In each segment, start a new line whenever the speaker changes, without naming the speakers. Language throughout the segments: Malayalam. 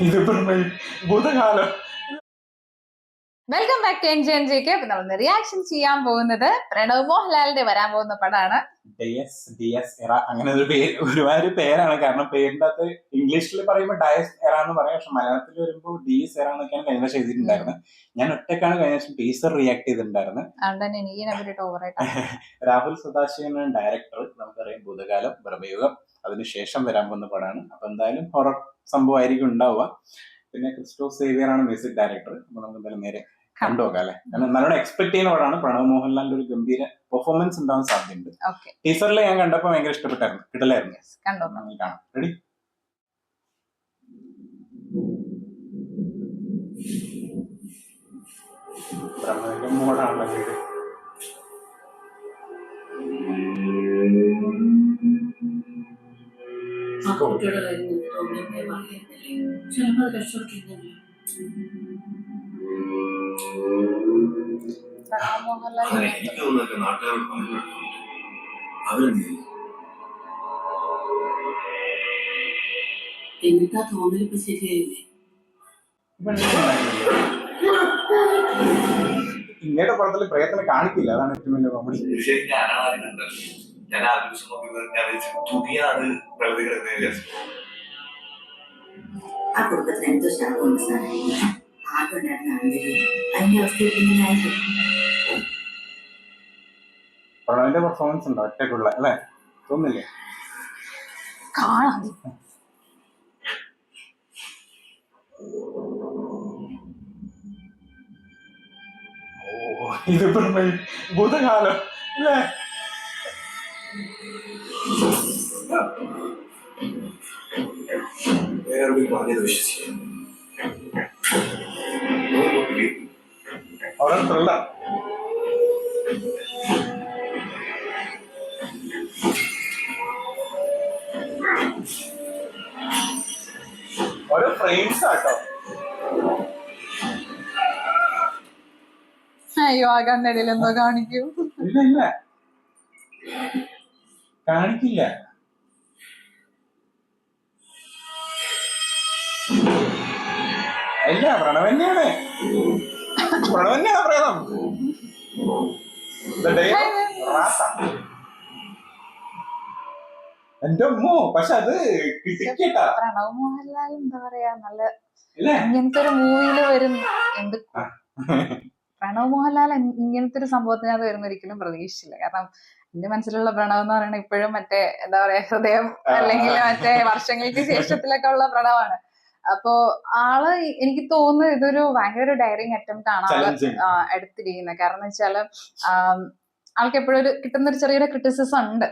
ഇതിപ്പോ ഭൂതകാലം.
Welcome back to NG. അപ്പൊ നമ്മൾ റിയാക്ഷൻ ചെയ്യാൻ പോകുന്നത് പ്രണവ് മോഹൻലാലിന്റെ വരാൻ പോകുന്ന പടമാണ്
ഡയസ് എറ. അങ്ങനെ ഒരു പേര്, ഒരുപാട് പേരാണ്. കാരണം പേരിന്റെ അകത്ത് ഇംഗ്ലീഷിൽ പറയുമ്പോൾ ഡയസ് എറ എന്ന് പറയാം, പക്ഷെ മലയാളത്തിൽ വരുമ്പോൾ ഡിഎസ് എറ എന്നൊക്കെയാണ് കഴിഞ്ഞ വർഷം എഴുതിയിട്ടുണ്ടായിരുന്നത്. ഞാൻ ഒറ്റക്കാണ് കഴിഞ്ഞ വർഷം ടീസർ റിയാക്ട് ചെയ്തിട്ടുണ്ടായിരുന്നത്. രാഹുൽ സദാശിവനാണ് ഡയറക്ടർ. നമുക്കറിയാം ഭൂതകാലം, ബ്രഹ്മയുഗം, അതിനുശേഷം വരാൻ പോകുന്ന പടമാണ്. അപ്പൊ എന്തായാലും ഹൊറർ സംഭവമായിരിക്കും ഉണ്ടാവുക. പിന്നെ ക്രിസ്റ്റോഫ് സേവിയർ ആണ് മ്യൂസിക് ഡയറക്ടർ. അപ്പൊ നമുക്ക് എന്തായാലും നേരെ കണ്ടുനോക്കാം അല്ലെ. കാരണം നല്ലോണം എക്സ്പെക്ട് ചെയ്യുന്ന പടമാണ്. പ്രണവ് മോഹൻലാലിന്റെ ഒരു ഗംഭീര പെർഫോമൻസ് ഉണ്ടാവാൻ സാധ്യതയുണ്ട്. ടീസറിൽ ഞാൻ കണ്ടപ്പോ ഭയങ്കര ഇഷ്ടപ്പെട്ടായിരുന്നു, കിടലായിരുന്നു. കാണാം. റെഡി? ബ്രഹ്മയുഗം മോഡാണല്ലോ ഇത്.
എന്നിട്ടാ തോന്നലിപ്പോ ശരിയായില്ലേ?
ഇങ്ങയുടെ പടത്തില് പ്രയത്നം കാണിക്കില്ല, അതാണ് ഏറ്റവും വലിയ കോമഡി.
ആ കുടുംബത്തിന് എന്തോ ശാപമുണ്ട് സാറേ. ആരുണ്ടായിരുന്ന അതിന്റെ അവസ്ഥ
പ്രണവിന്റെ പെർഫോമൻസ് ഉണ്ടോ ഒറ്റക്കുള്ള അല്ലെ? തോന്നില്ലേ?
കാണാം.
ഇതിപ്പോ ഭൂതകാലം അല്ലേ? അവിടെ ത്രില്ലർ. ഓരോ ഫ്രെയിംസ് ആട്ടോ.
അയ്യോ, ആ കണ്ണടിയിൽ എന്തോ കാണിക്കൂ.
ഇല്ല ഇല്ല, കാണിക്കില്ല. ഇല്ല, പ്രണവന്നെയാണ് പ്രേതം. എന്റെ അമ്മോ, പക്ഷെ അത് കിട്ടിക്കേട്ടാ.
പ്രണവ് മോഹൻലാൽ എന്താ പറയാ, നല്ല ഇങ്ങനത്തെ ഒരു മൂവിയില് വരുന്ന എന്ത് പ്രണവ് മോഹൻലാൽ ഇങ്ങനത്തെ ഒരു സംഭവത്തിനകത്ത് വരുന്ന ഒരിക്കലും പ്രതീക്ഷിച്ചില്ല. കാരണം എന്റെ മനസ്സിലുള്ള പ്രണവ് എന്ന് പറയുന്നത് ഇപ്പോഴും മറ്റേ എന്താ പറയാ ഹൃദയം അല്ലെങ്കിൽ മറ്റേ വർഷങ്ങൾക്ക് ശേഷത്തിലൊക്കെ ഉള്ള പ്രണവാണ്. അപ്പോ ആള് എനിക്ക് തോന്നുന്നു ഇതൊരു ഭയങ്കര ഡയറിങ് അറ്റംപ്റ്റ് ആണ് ആള് എടുത്തിരിക്കുന്നത്. കാരണം എന്ന് വെച്ചാല് ആൾക്ക് എപ്പോഴും ഒരു കിട്ടുന്ന ഒരു ചെറിയൊരു ക്രിറ്റിസിസം ഉണ്ട്.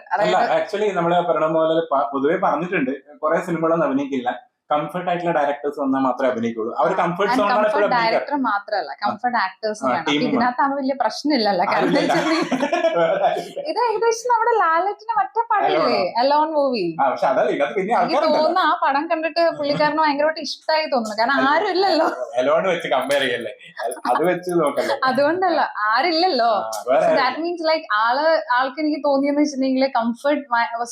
ആക്ച്വലി നമ്മള് പ്രണവ് മോഹൻലാൽ പൊതുവെ പറഞ്ഞിട്ടുണ്ട് കുറെ സിനിമകളൊന്നും അഭിനയിക്കില്ല, കംഫർട്ട് ആയിട്ടുള്ള ഡയറക്ടേഴ്സ് വന്നാൽ മാത്രമേ അഭിനയിക്കുള്ളൂ. അവർ കംഫർട്ട്
ഡയറക്ടർ മാത്രമല്ല, കംഫർട്ട് ആക്ടേഴ്സും വേണം. ഇതിനകത്ത് അവ വലിയ പ്രശ്നമില്ലല്ലോ. കാരണം ഇത് ഏകദേശം നമ്മുടെ ലാലേട്ടന്റെ മറ്റേ പടമില്ലേ, അലോൺ മൂവി. എനിക്ക് തോന്നുന്നു ആ പടം കണ്ടിട്ട് പുള്ളിക്കാരന് ഭയങ്കരമായിട്ട് ഇഷ്ടമായി തോന്നുന്നു. കാരണം ആരും ഇല്ലല്ലോ, അതുകൊണ്ടല്ല, ആരില്ലല്ലോ. ദാറ്റ് മീൻസ് ലൈക്ക് ആൾക്ക് എനിക്ക് തോന്നിയെന്ന് വെച്ചിട്ടുണ്ടെങ്കിൽ കംഫർട്ട്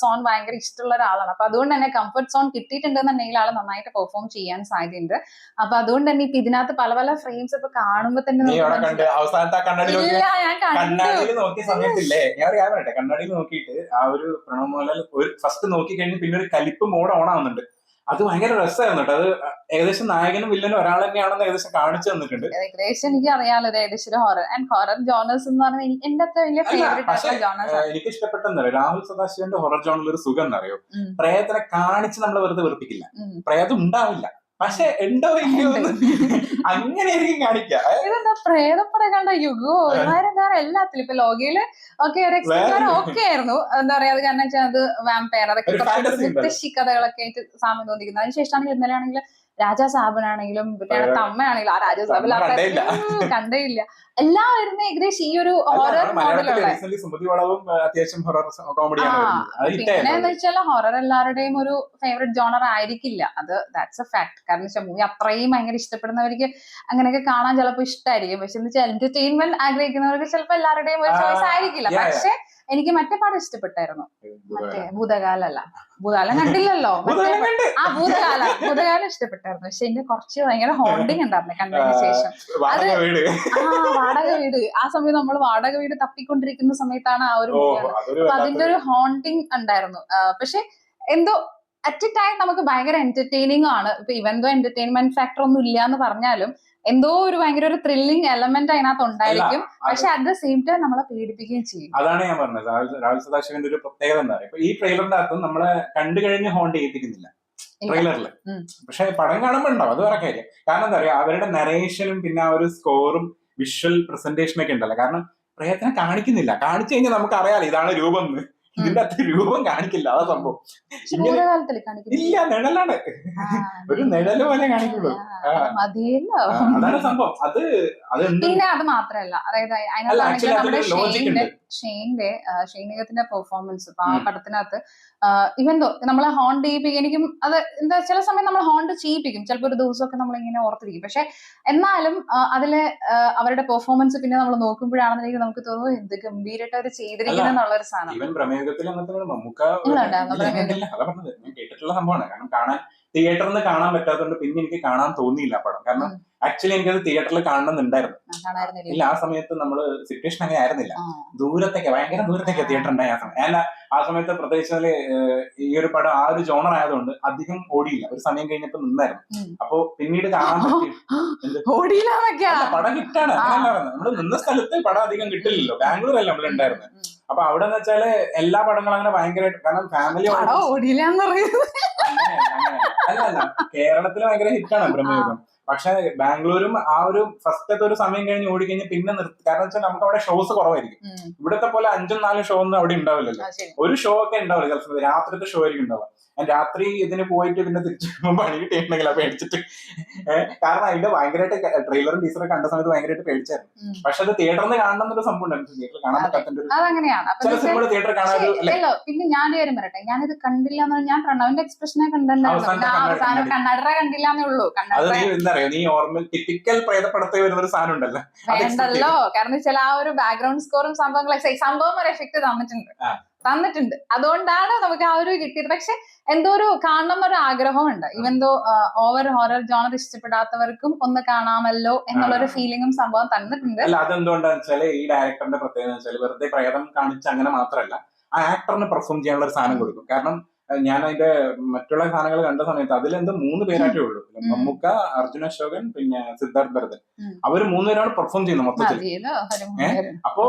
സോൺ ഭയങ്കര ഇഷ്ടമുള്ള ഒരാളാണ്. അപ്പൊ അതുകൊണ്ട് തന്നെ കംഫർട്ട് സോൺ കിട്ടിയിട്ടുണ്ടെന്നുണ്ടെങ്കിൽ ആള് നന്നായിട്ട് പെർഫോം ചെയ്യാൻ സാധ്യതയുണ്ട്. അപ്പൊ അതുകൊണ്ട് തന്നെ ഇപ്പൊ ഇതിനകത്ത് പല പല ഫ്രെയിംസ് ഇപ്പൊ കാണുമ്പോ തന്നെ
കണ്ണാടിയിൽ നോക്കിയിട്ട് ആ ഒരു പ്രണവ് മോഹൻലാൽ ഫസ്റ്റ് നോക്കി കഴിഞ്ഞ് പിന്നെ ഒരു കലിപ്പ് മോഡ് ഓൺ ആവുന്നുണ്ട്. അത് ഭയങ്കര രസമായിരുന്നു കേട്ടോ. അത് ഏകദേശം നായകനും വില്ലനും ഒരാൾ തന്നെയാണെന്ന് ഏകദേശം കാണിച്ചു തന്നിട്ടുണ്ട്.
ഏകദേശം എനിക്ക് അറിയാലോ, ഏകദേശം ഹൊറർ ആൻഡ് ഹൊറർ ജോണേഴ്സ് എന്ന് പറഞ്ഞാൽ എന്റെ അത്ര വലിയ ഫേവറേറ്റ് ജോണേഴ്സ്.
എനിക്ക് ഇഷ്ടപ്പെട്ടെന്നറിയോ രാഹുൽ സദാശിവന്റെ ഹൊറർ ജോണിൽ ഒരു സുഖം എന്നറിയോ, പ്രേതത്തിനെ കാണിച്ച് നമ്മൾ വെറുതെ വെറുപ്പിക്കില്ല. പ്രേതം ഉണ്ടാവില്ല, പക്ഷെ ഉണ്ടോ ഇല്ലയോ അങ്ങനെയായിരിക്കും കാണിക്കുക.
ഇതെന്താ പ്രേതപ്പട കണ്ട യുഗോ എല്ലാത്തിലും ഇപ്പൊ ലോകയില് ഓക്കെ ഓക്കെ ആയിരുന്നു. എന്താ പറയാ, അത് കാരണം വെച്ചാൽ അത് വാമ്പയർ അതൊക്കെ മുത്തശ്ശി കഥകളൊക്കെ ആയിട്ട് സാമ്യം തോന്നിക്കുന്നത്. അതിനുശേഷമാണെങ്കിൽ ഇന്നലെ ആണെങ്കിൽ രാജാ സാബനാണെങ്കിലും അമ്മയാണെങ്കിലും ആ രാജാ സാബിൽ കണ്ടേ ഇല്ല. എല്ലാം വരുന്ന ഏകദേശം ഈ ഒരു ഹൊറർ മോഡലുള്ള. പിന്നെന്ന് വെച്ചാൽ ഹൊറർ എല്ലാവരുടെയും ഒരു ഫേവറേറ്റ് ജോണർ ആയിരിക്കില്ല. അത് ദാറ്റ്സ് എ ഫാക്ട്. കാരണം വെച്ചാൽ മൂവി അത്രയും ഭയങ്കര ഇഷ്ടപ്പെടുന്നവർക്ക് അങ്ങനെയൊക്കെ കാണാൻ ചിലപ്പോൾ ഇഷ്ടമായിരിക്കും. പക്ഷെ എന്ന് വെച്ചാൽ എന്റർടൈൻമെന്റ് ആഗ്രഹിക്കുന്നവർക്ക് ചിലപ്പോൾ എല്ലാവരുടെയും ഒരു ചോയ്സ് ആയിരിക്കില്ല. പക്ഷെ എനിക്ക് മറ്റേ പാടം ഇഷ്ടപ്പെട്ടായിരുന്നു. മറ്റേ ഭൂതകാലല്ല, ഭൂതകാലം കണ്ടില്ലല്ലോ. ഭൂതകാലം ഇഷ്ടപ്പെട്ടായിരുന്നു. പക്ഷെ എനിക്ക് കുറച്ച് ഭയങ്കര ഹോണ്ടിങ് ഉണ്ടായിരുന്നു കണ്ടതിന് ശേഷം. അത് വാടക വീട്, ആ സമയം നമ്മൾ വാടക വീട് തപ്പിക്കൊണ്ടിരിക്കുന്ന സമയത്താണ് ആ ഒരു മൂവി. അപ്പൊ അതിന്റെ ഒരു ഹോണ്ടിങ് ഉണ്ടായിരുന്നു. പക്ഷെ എന്തോ അറ്റ് എ ടൈം നമുക്ക് ഭയങ്കര എന്റർടൈനിങ് ആണ്. ഇപ്പൊ ഇവന്തോ എന്റർടൈൻമെന്റ് ഫാക്ടർ ഒന്നും ഇല്ല എന്ന് പറഞ്ഞാലും എന്തോ ഒരു ഭയങ്കര ഒരു ത്രില്ലിംഗ് എലമെന്റ് അതിനകത്ത് ഉണ്ടായിരിക്കും. പക്ഷെ അറ്റ് ദ സെയിം ടൈം നമ്മളെ പേടിപ്പിക്കുകയും ചെയ്യും.
അതാണ് ഞാൻ പറഞ്ഞത്. രാഹുൽ സദാശിവന്റെ ഒരു പ്രത്യേകത എന്താ പറയുക, ഇപ്പൊ ഈ ട്രെയിലറിന്റെ അകത്തും നമ്മളെ കണ്ടു കഴിഞ്ഞ് ഹോണ്ട് ചെയ്യിപ്പിക്കുന്നില്ല ട്രെയിലറിൽ. പക്ഷെ പടം കാണുമ്പോൾ ഉണ്ടാവും, അത് വേറെ കാര്യം. കാരണം എന്താ പറയാ, അവരുടെ നരേഷനും പിന്നെ ആ ഒരു സ്കോറും വിഷ്വൽ പ്രസന്റേഷനും ഒക്കെ ഉണ്ടല്ലോ. കാരണം പ്രയത്നം കാണിക്കുന്നില്ല. കാണിച്ചു കഴിഞ്ഞാൽ നമുക്ക് അറിയാലോ ഇതാണ് രൂപം എന്ന്. ഇതിന്റെ അകത്ത് രൂപം കാണിക്കില്ല, അതാ സംഭവം. ഇല്ല, നിഴലാണ്, ഒരു നിഴല് പോലെ കാണിക്കുള്ളൂ. അതാണ് സംഭവം.
പിന്നെ അത് മാത്രല്ല, അതായത് അതിനകത്താണെങ്കിൽ നമ്മുടെ ഷെയ്നികത്തിന്റെ പെർഫോമൻസ് ഇപ്പൊ ആ പടത്തിനകത്ത് ഇവന്തോ നമ്മളെ ഹോണ്ട് ചെയ്യിപ്പിക്കും. എനിക്കും അത് എന്താ ചില സമയം നമ്മൾ ഹോണ്ട് ചെയ്യിപ്പിക്കും, ചിലപ്പോ ഒരു ദിവസമൊക്കെ നമ്മളിങ്ങനെ ഓർത്തിരിക്കും. പക്ഷെ എന്നാലും അതിലെ അവരുടെ പെർഫോമൻസ് പിന്നെ നമ്മൾ നോക്കുമ്പോഴാണെന്നുണ്ടെങ്കിൽ നമുക്ക് തോന്നുന്നു എന്ത് ഗംഭീരമായിട്ട് അവർ ചെയ്തിരിക്കുന്ന എന്നുള്ളൊരു സാധനം.
കേട്ടിട്ടുള്ള സംഭവമാണ്. കാരണം കാണാൻ തിയേറ്ററിൽ നിന്ന് കാണാൻ പറ്റാത്തതുകൊണ്ട് പിന്നെ എനിക്ക് കാണാൻ തോന്നിയില്ല പടം. കാരണം ആക്ച്വലി എനിക്കത് തിയേറ്ററിൽ കാണണമെന്നുണ്ടായിരുന്നു. ഇല്ല, ആ സമയത്ത് നമ്മള് സിറ്റുവേഷൻ അങ്ങനെ ആയിരുന്നില്ല. ദൂരത്തേക്ക്, ഭയങ്കര ദൂരത്തേക്ക് തിയേറ്റർ ഉണ്ടായ ആ സമയം. അല്ല, ആ സമയത്ത് പ്രത്യേകിച്ചാല് ഈ ഒരു പടം ആ ഒരു ജോണർ ആയതുകൊണ്ട് അധികം ഓടിയില്ല. ഒരു സമയം കഴിഞ്ഞപ്പോ നിന്നായിരുന്നു. അപ്പൊ പിന്നീട് കാണാൻ പറ്റും. പടം ഹിറ്റാണ്, നമ്മള് നിന്ന സ്ഥലത്ത് പടം അധികം കിട്ടില്ലല്ലോ. ബാംഗ്ലൂരല്ല നമ്മളുണ്ടായിരുന്നത്. അപ്പൊ അവിടെ എന്ന് വെച്ചാല് എല്ലാ പടങ്ങളും അങ്ങനെ ഭയങ്കരമായിട്ട്, കാരണം ഫാമിലി അല്ല കേരളത്തില് ഭയങ്കര ഹിറ്റാണ് ബ്രഹ്മയുഗം. പക്ഷെ ബാംഗ്ലൂരും ആ ഒരു ഫസ്റ്റത്തെ ഒരു സമയം കഴിഞ്ഞ് ഓടിക്കഴിഞ്ഞ് പിന്നെ നിർത്തി. കാരണം വെച്ചാൽ നമുക്ക് അവിടെ ഷോസ് കുറവായിരിക്കും. ഇവിടത്തെ പോലെ 5-4 ഷോ ഒന്നും അവിടെ ഉണ്ടാവില്ലല്ലോ. ഒരു ഷോ ഒക്കെ ഉണ്ടാവില്ല ചിലപ്പോൾ, രാത്രിത്തെ ഷോ ആയിരിക്കും ഉണ്ടാവുക. രാത്രി ഇതിന് പോയിട്ട് പിന്നെ തിരിച്ചു പണി കിട്ടിയിട്ടുണ്ടെങ്കിൽ പേടിച്ചിട്ട്. കാരണം അതിന്റെ ഭയങ്കരമായിട്ട് ട്രെയിലറും ടീച്ചറും കണ്ട സമയത്ത് ഭയങ്കരമായിട്ട് പേടിച്ചായിരുന്നു. പക്ഷെ അത് തിയേറ്ററിൽ നിന്ന് കാണണം എന്നൊരു സംഭവം ഉണ്ടായിരുന്നു. തിയേറ്ററിൽ കാണാൻ പറ്റാത്ത ചില സിനിമകൾ തിയേറ്ററിൽ കാണാൻ.
പിന്നെ ഞാനൊരു കാര്യം പറയട്ടെ, ഞാനിത് കണ്ടില്ല എന്ന് ഞാൻ പ്രണവിന്റെ എക്സ്പ്രഷനെ കണ്ടില്ല എന്നേ ഉള്ളൂ.
നീ ഓർമ്മ ടിപ്പിക്കൽ പ്രേതപ്പടത്തിൽ വരുന്ന ഒരു സാധനം ഉണ്ടല്ലോ,
വേണ്ടല്ലോ. കാരണം ചില ആ ഒരു ബാക്ക്ഗ്രൗണ്ട് സ്കോറും സംഭവങ്ങളൊക്കെ സംഭവം ഒരു എഫക്ട് തന്നിട്ടുണ്ട്. അതുകൊണ്ടാണ് നമുക്ക് ആ ഒരു കിട്ടിയത്. പക്ഷെ എന്തോ ഒരു കാണണം എന്നൊരു ആഗ്രഹമുണ്ട്. ഇവന്തോ ഓവർ ഹൊറർ ജോണർ ഇഷ്ടപ്പെടാത്തവർക്കും ഒന്ന് കാണാമല്ലോ എന്നുള്ളൊരു ഫീലിംഗും സംഭവം തന്നിട്ടുണ്ട്.
അല്ല, അതെന്തുകൊണ്ടാന്ന് വെച്ചാല് ഈ ഡയറക്ടറിന്റെ പ്രത്യേകത വെച്ചാൽ വെറുതെ പ്രേതം കാണിച്ച് അങ്ങനെ മാത്രമല്ല, ആ ആക്ടറിന് പെർഫോം ചെയ്യാനുള്ള ഒരു സാധനം കൊടുക്കും. കാരണം ഞാൻ അതിന്റെ മറ്റുള്ള സാധനങ്ങൾ കണ്ട സമയത്ത് അതിലെന്തോ 3 പേരായിട്ടേ ഉള്ളൂ. മമ്മൂക്ക, അർജുൻ അശോകൻ, പിന്നെ സിദ്ധാർത്ഥ് ഭരതൻ. അവര് 3 പേരാണ് പെർഫോം ചെയ്യുന്നത് മൊത്തത്തിൽ. അപ്പോ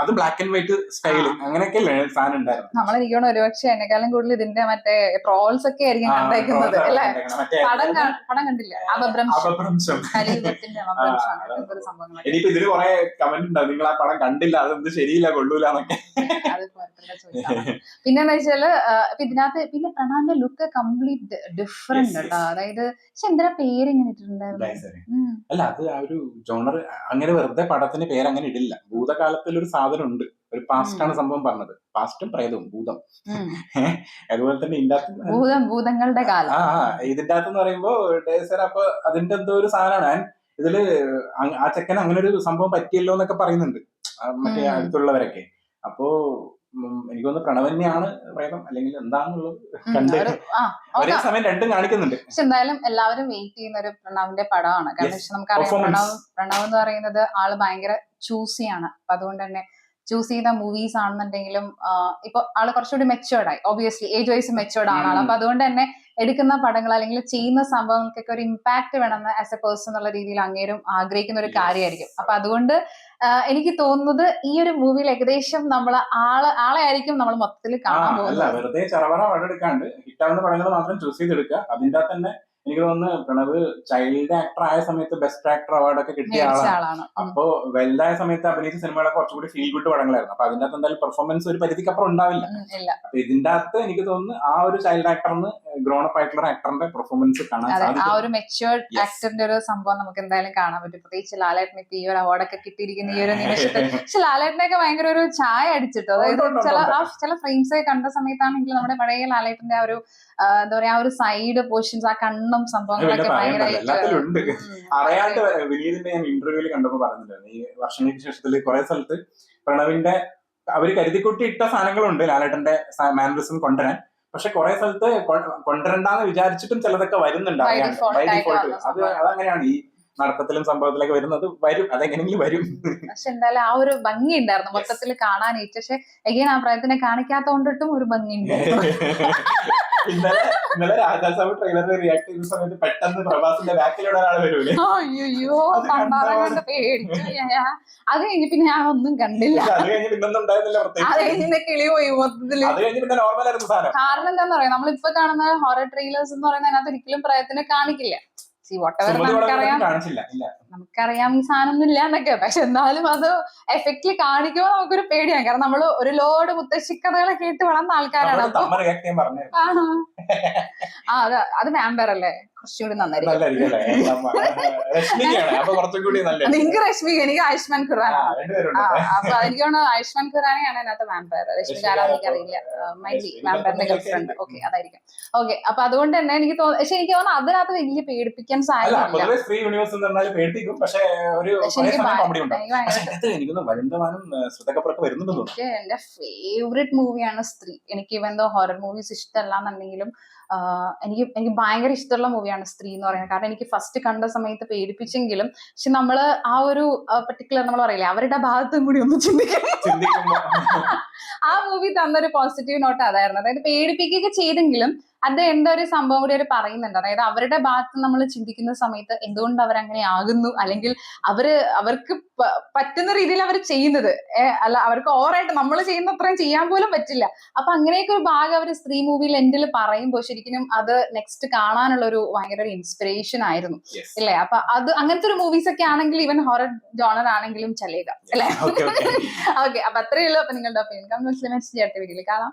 അത് ബ്ലാക്ക് ആൻഡ് വൈറ്റ് സ്റ്റൈലും അങ്ങനെയൊക്കെയല്ലേ സാധനം ഉണ്ടായിരുന്നു.
നമ്മളെനിക്കാണ് ഒരുപക്ഷെ എന്നെക്കാളും കൂടുതൽ ഇതിന്റെ മറ്റേ ട്രോൾസ് ഒക്കെ ആയിരിക്കും കണ്ടേക്കുന്നത് അല്ലെ. പടം കണ്ടില്ല,
അപഭ്രംശം. ഇനിയിപ്പോ ഇതിന് കുറെ കമന്റ് ഉണ്ടാവും, നിങ്ങൾ ആ പടം കണ്ടില്ല, അതെന്ത് ശരിയില്ല, കൊള്ളൂലെന്നൊക്കെ.
പിന്നെന്ന് വെച്ചാല് ഇതിനകത്ത് പിന്നെ പ്രണാവിന്റെ ലുക്ക് കംപ്ലീറ്റ് ഡിഫറെന്റ് കേട്ടോ. അതായത് പക്ഷെ എന്തിനാ പേര് ഇങ്ങനെ ഇട്ടിട്ടുണ്ടായിരുന്നു?
അല്ല, അത് ആ ഒരു ജോണർ അങ്ങനെ വെറുതെ പടത്തിന് പേര് അങ്ങനെ ഇടില്ല. ഭൂതകാലത്തിൽ ഒരു സാധനം ഉണ്ട്, ഒരു പാസ്റ്റ് ആണ് സംഭവം പറഞ്ഞത്. പാസ്റ്റും പ്രേതവും ഭൂതം. അതുപോലെ തന്നെ
ഭൂതങ്ങളുടെ കാലം.
ഇതിന്റെ അകത്തെന്ന് പറയുമ്പോ അപ്പൊ അതിന്റെ എന്തോ ഒരു സാധനമാണ്. ഇതില് ആ ചെക്കൻ അങ്ങനെ ഒരു സംഭവം പറ്റിയല്ലോ എന്നൊക്കെ പറയുന്നുണ്ട് മറ്റേ അടുത്തുള്ളവരൊക്കെ. അപ്പോ എനിക്ക് തോന്നുന്നു പ്രണവ് തന്നെയാണ് പ്രേതം, അല്ലെങ്കിൽ എന്താണെന്നുള്ളത് കണ്ട് ഒരേ സമയം രണ്ടും കാണിക്കുന്നുണ്ട്.
പക്ഷെ എന്തായാലും എല്ലാവരും വെയിറ്റ് ചെയ്യുന്ന ഒരു പ്രണവിന്റെ പടമാണ്. കാരണം നമുക്കറിയാം പ്രണവ് എന്ന് പറയുന്നത് ആള് ഭയങ്കര ചൂസിയാണ്. അപ്പൊ അതുകൊണ്ട് തന്നെ ചൂസ് ചെയ്യുന്ന മൂവീസ് ആണെന്നുണ്ടെങ്കിലും ഇപ്പൊ ആള് കുറച്ചുകൂടി മെച്ചുവേർഡ് ആയി. ഒബിയസ്ലി ഏജ് വൈസ് മെച്ചുവേർഡ് ആണ് ആൾ. അപ്പൊ അതുകൊണ്ട് തന്നെ എടുക്കുന്ന പടങ്ങൾ അല്ലെങ്കിൽ ചെയ്യുന്ന സംഭവങ്ങൾക്കൊക്കെ ഒരു ഇമ്പാക്ട് വേണമെന്ന് ആസ് എ പേഴ്സൺ എന്നുള്ള രീതിയിൽ അങ്ങേരും ആഗ്രഹിക്കുന്ന ഒരു കാര്യമായിരിക്കും. അപ്പൊ അതുകൊണ്ട് എനിക്ക് തോന്നുന്നത് ഈ ഒരു മൂവിയിൽ ഏകദേശം നമ്മൾ ആളെ ആയിരിക്കും നമ്മൾ മൊത്തത്തിൽ കാണാൻ പോകുന്നത്.
വെറുതെ ചറവറ പടെടുക്കാണ്ട് ഹിറ്റാവുന്ന പടങ്ങൾ മാത്രം ചൂസ് ചെയ്തെടുക്കുക. അതിന്റെ തന്നെ എനിക്ക് തോന്നുന്നു പ്രണവ് ചൈൽഡ് ആക്ടർ ആയ സമയത്ത് ബെസ്റ്റ് ആക്ടർ അവാർഡ് ഒക്കെ കിട്ടിയ ആളാണ്. അപ്പോ വലുതായ സമയത്ത് അഭിനയിച്ച സിനിമകളൊക്കെ കുറച്ചുകൂടി ഫീൽ ഗുഡ് പടങ്ങളായിരുന്നു. അപ്പൊ അതിന്റെ അകത്ത് എന്തായാലും പെർഫോമൻസ് ഒരു പരിധിക്കപ്പുറം ഉണ്ടാവില്ല. അപ്പൊ ഇതിന്റെ അകത്ത് എനിക്ക് തോന്നുന്നു ആ ഒരു ചൈൽഡ് ആക്ടറിന് ഗ്രോൺ അപ്പ് ആയിട്ടുള്ള ആക്ടറിന്റെ പെർഫോമൻസ് കാണാൻ സാധിക്കും.
ആ ഒരു മെച്ചുവേർഡ് ആക്ടറിന്റെ ഒരു സംഭവം നമുക്ക് എന്തായാലും കാണാൻ പറ്റും. പ്രത്യേകിച്ച് ലാലേട്ടന് ഇപ്പൊ ഈ ഒരു അവാർഡൊക്കെ കിട്ടിയിരിക്കുന്ന ഈ ഒരു നിമിഷത്തിൽ. പക്ഷെ ലാലേട്ടനൊക്കെ ഭയങ്കര ഒരു ചായ അടിച്ചിട്ടോ. അതായത് ചില ഫ്രെയിംസ് കണ്ട സമയത്താണെങ്കിൽ നമ്മുടെ പഴയ ലാലേട്ടന്റെ ആ ഒരു എന്താ പറയാ ആ ഒരു സൈഡ് പോർഷൻസ്, ആ കണ്ണും സംഭവങ്ങളൊക്കെ
എല്ലാത്തിലുണ്ട്. അറിയാണ്ട് വിനീതിന്റെ ഞാൻ ഇന്റർവ്യൂവിൽ കണ്ടപ്പോ പറഞ്ഞിട്ടുണ്ടായിരുന്നു, ഈ വർഷങ്ങൾക്ക് ശേഷത്തിൽ കുറെ സ്ഥലത്ത് പ്രണവിന്റെ അവര് കരുതിക്കുട്ടി ഇട്ട സാധനങ്ങളുണ്ട് ലാലേട്ടന്റെ മാനറിസം കൊണ്ടുവരാൻ. പക്ഷെ കുറെ സ്ഥലത്ത് കൊണ്ടുവരണ്ടെന്ന് വിചാരിച്ചിട്ടും ചിലതൊക്കെ വരുന്നുണ്ട്. ബൈ ഡിഫോൾട്ട് അതങ്ങനെയാണ്. ഈ നടത്തത്തിലും സംഭവത്തിലൊക്കെ വരുന്നത് വരും, അതെങ്ങനെയെങ്കിലും വരും.
പക്ഷെ എന്തായാലും ആ ഒരു ഭംഗി ഉണ്ടായിരുന്നു മൊത്തത്തിൽ കാണാനായിട്ട്. പക്ഷെ എഗെയിൻ ആ പ്രായത്തിനെ കാണിക്കാത്തോണ്ടിട്ടും ഒരു ഭംഗി ഉണ്ടായിരുന്നു.
ഇന്നലെ രാജാസാബ് ട്രെയിലറിൽ റിയാക്ട് ചെയ്യുന്ന സമയത്ത് പെട്ടെന്ന് പ്രഭാസിന്റെ ബാക്കിലൂടെ ഒരാൾ വരൂലേ,
അയ്യോ കണ്ടാറങ്ങണ്ട് പേടിച്ചു. അത് കഴിഞ്ഞ് പിന്നെ ഞാൻ ഒന്നും കണ്ടില്ല.
അത് കഴിഞ്ഞ് പിന്നൊന്നും ഉണ്ടായിരുന്നില്ല പ്രത്യേകിച്ച്.
അത് കഴിഞ്ഞ കിളി പോയി മൊത്തത്തില്.
അത് കഴിഞ്ഞ് പിന്നെ നോർമൽ ആയിരുന്നു സാധനം.
കാരണം എന്താന്ന് പറയാ, നമ്മളിപ്പോ കാണുന്ന ഹൊറർ ട്രെയിലേഴ്സ് എന്ന് പറയുന്നത് അതിനകത്ത് ഒരിക്കലും പ്രയത്നെ കാണിക്കില്ല. നമുക്കറിയാം ഈ സാധനം ഒന്നും ഇല്ല എന്നൊക്കെ, പക്ഷെ എന്നാലും അത് എഫക്റ്റില് കാണിക്കുമ്പോൾ നമുക്കൊരു പേടിയാണ്. കാരണം നമ്മള് ഒരു ലോഡ് മുത്തശ്ശിക്കഥകളെ കേട്ട് വളർന്ന ആൾക്കാരാണ്. അത് വാമ്പയർ അല്ലേ, കുറച്ചുകൂടി നന്നായിരിക്കും. നിങ്ങക്ക് രശ്മിക, എനിക്ക് ആയുഷ്മാൻ ഖുറാനാണ്. അപ്പൊ എനിക്ക് തോന്നുന്നു ആയുഷ്മാൻ ഖുറാനെയാണ് അതിനകത്ത് വാമ്പയർ. രശ്മിക ആരാന്ന് എനിക്കറിയില്ല. Mainly വാമ്പയറിന്റെ girl friend. ഓക്കെ, അതായിരിക്കും. ഓക്കെ, അപ്പൊ അതുകൊണ്ട് തന്നെ എനിക്ക് തോന്നുന്നു, പക്ഷെ എനിക്ക് തോന്നുന്നു അതിനകത്ത് വലിയ പേടിപ്പിക്കാൻ സാധ്യതയില്ല. എന്റെ ഫേവറേറ്റ് മൂവിയാണ് സ്ത്രീ. എനിക്ക് ഇവൻ ദോ ഹൊറർ മൂവീസ് ഇഷ്ടമല്ല എന്നുണ്ടെങ്കിലും എനിക്ക് ഭയങ്കര ഇഷ്ടമുള്ള മൂവിയാണ് സ്ത്രീ എന്ന് പറയുന്നത്. കാരണം എനിക്ക് ഫസ്റ്റ് കണ്ട സമയത്ത് പേടിപ്പിച്ചെങ്കിലും പക്ഷെ നമ്മള് ആ ഒരു പെർട്ടിക്കുലർ നമ്മൾ പറയില്ലേ അവരുടെ ഭാഗത്തും കൂടി ഒന്ന് ചിന്തിക്കുമ്പോൾ ആ മൂവി തന്നൊരു പോസിറ്റീവ് നോട്ട് അതായിരുന്നു. അതായത് പേടിപ്പിക്കുകയൊക്കെ ചെയ്തെങ്കിലും അത് എന്തോ ഒരു സംഭവം കൂടി അവർ പറയുന്നുണ്ട്. അതായത് അവരുടെ ഭാഗത്ത് നമ്മൾ ചിന്തിക്കുന്ന സമയത്ത് എന്തുകൊണ്ട് അവരങ്ങനെ ആകുന്നു, അല്ലെങ്കിൽ അവർക്ക് പറ്റുന്ന രീതിയിൽ അവർ ചെയ്യുന്നത് അല്ല, അവർക്ക് ഓവറായിട്ട് നമ്മൾ ചെയ്യുന്ന അത്രയും ചെയ്യാൻ പോലും പറ്റില്ല. അപ്പൊ അങ്ങനെയൊക്കെ ഒരു ഭാഗം അവർ സ്ത്രീ മൂവിയിൽ എൻഡിൽ പറയുമ്പോൾ ശരിക്കും അത് നെക്സ്റ്റ് കാണാനുള്ള ഒരു ഭയങ്കര ഒരു ഇൻസ്പിറേഷൻ ആയിരുന്നു അല്ലേ. അപ്പൊ അത് അങ്ങനത്തെ ഒരു മൂവീസ് ഒക്കെ ആണെങ്കിൽ ഈവൻ ഹൊറർ ജോണർ ആണെങ്കിലും ചലേക അല്ലേ. ഓക്കെ, അപ്പൊ അത്രയേ ഉള്ളൂ. അപ്പൊ നിങ്ങളുടെ ഒപ്പീനിയൻ കമന്റ് ബോക്സിൽ മെസ്സേജ് ചെയ്യട്ടെ, വീഡിയോയിൽ കാണാം.